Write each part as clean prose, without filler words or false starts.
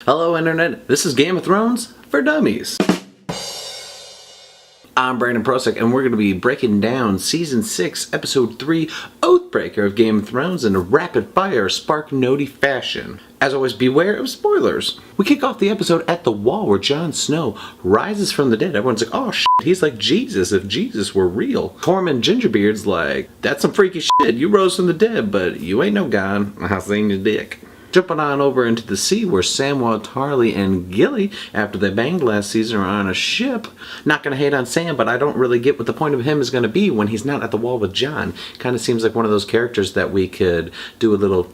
Hello Internet, this is Game of Thrones for Dummies. I'm Brandon Prosick, and we're going to be breaking down Season 6, Episode 3, Oathbreaker of Game of Thrones in a rapid-fire, spark-notey fashion. As always, beware of spoilers. We kick off the episode at the wall where Jon Snow rises from the dead. Everyone's like, oh shit, he's like Jesus if Jesus were real. Tommen Gingerbeard's like, that's some freaky shit, you rose from the dead, but you ain't no god. I seen your dick. Jumping on over into the sea where Samwell Tarly and Gilly, after they banged last season, are on a ship. Not gonna hate on Sam, but I don't really get what the point of him is gonna be when he's not at the wall with Jon. Kind of seems like one of those characters that we could do a little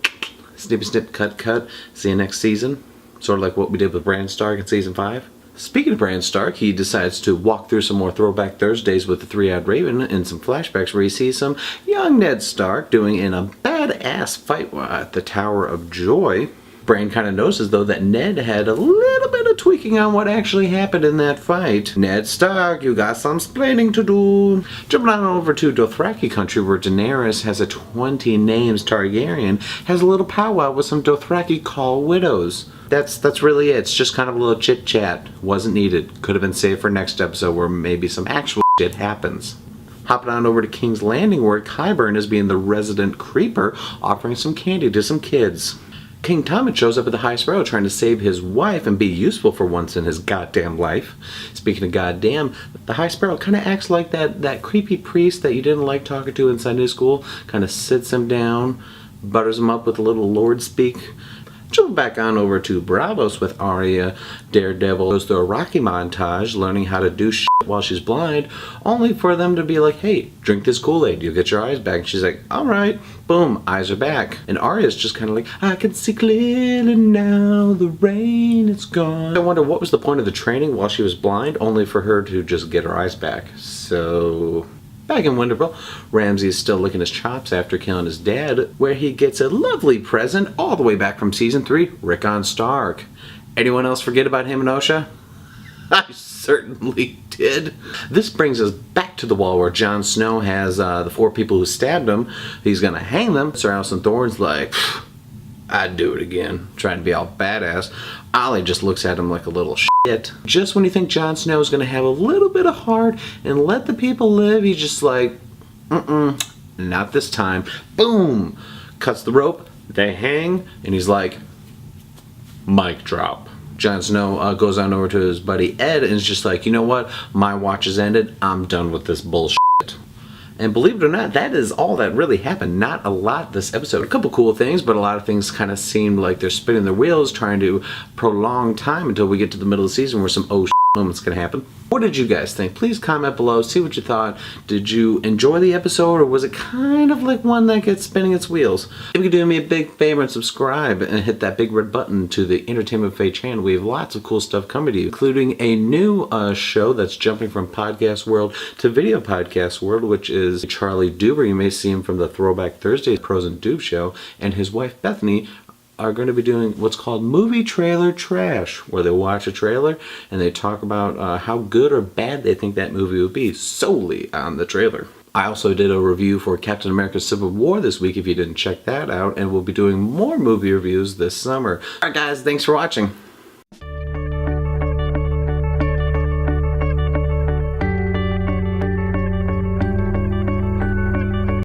snippy snip cut, see you next season. Sort of like what we did with Bran Stark in Season 5. Speaking of Bran Stark, he decides to walk through some more Throwback Thursdays with the Three-Eyed Raven and some flashbacks where he sees some young Ned Stark doing in a badass fight at the Tower of Joy. Bran kind of notices, though, that Ned had a little bit of tweaking on what actually happened in that fight. Ned Stark, you got some splaining to do. Jumping on over to Dothraki country where Daenerys has a 20 names Targaryen, has a little powwow with some Dothraki Call widows. That's really it. It's just kind of a little chit chat. Wasn't needed. Could have been saved for next episode where maybe some actual shit happens. Hopping on over to King's Landing where Qyburn is being the resident creeper, offering some candy to some kids. King Tommen shows up at the High Sparrow trying to save his wife and be useful for once in his goddamn life. Speaking of goddamn, the High Sparrow kind of acts like that creepy priest that you didn't like talking to in Sunday school. Kind of sits him down, butters him up with a little Lord speak. Jump back on over to Bravos with Arya. Daredevil goes through a Rocky montage learning how to do shit while she's blind, only for them to be like, hey, drink this Kool-Aid, you'll get your eyes back. And she's like, alright, boom, eyes are back. And Arya's just kind of like, I can see clearly now, the rain is gone. I wonder what was the point of the training while she was blind, only for her to just get her eyes back. So back in Winterfell, Ramsay is still licking his chops after killing his dad, where he gets a lovely present all the way back from Season 3, Rickon Stark. Anyone else forget about him and Osha? I certainly did. This brings us back to the wall where Jon Snow has the 4 people who stabbed him. He's gonna hang them. Sir Alison Thorne's like, I'd do it again, trying to be all badass. Ollie just looks at him like a little shit. Just when you think Jon Snow is going to have a little bit of heart and let the people live, he's just like, not this time. Boom! Cuts the rope, they hang, and he's like, mic drop. Jon Snow goes on over to his buddy Ed and is just like, you know what? My watch has ended. I'm done with this bullshit. And believe it or not, that is all that really happened. Not a lot this episode. A couple cool things, but a lot of things kind of seemed like they're spinning their wheels, trying to prolong time until we get to the middle of the season where some moments can happen. What did you guys think? Please comment below, see what you thought. Did you enjoy the episode, or was it kind of like one that gets spinning its wheels? If you could do me a big favor and subscribe and hit that big red button to the Entertainment Buffet channel. We have lots of cool stuff coming to you, including a new show that's jumping from podcast world to video podcast world, which is Charlie Duber. You may see him from the Throwback Thursday Pros and Doob show, and his wife Bethany are going to be doing what's called movie trailer trash, where they watch a trailer and they talk about how good or bad they think that movie would be solely on the trailer. I also did a review for Captain America Civil War this week if you didn't check that out, and we'll be doing more movie reviews this summer. Alright guys, thanks for watching.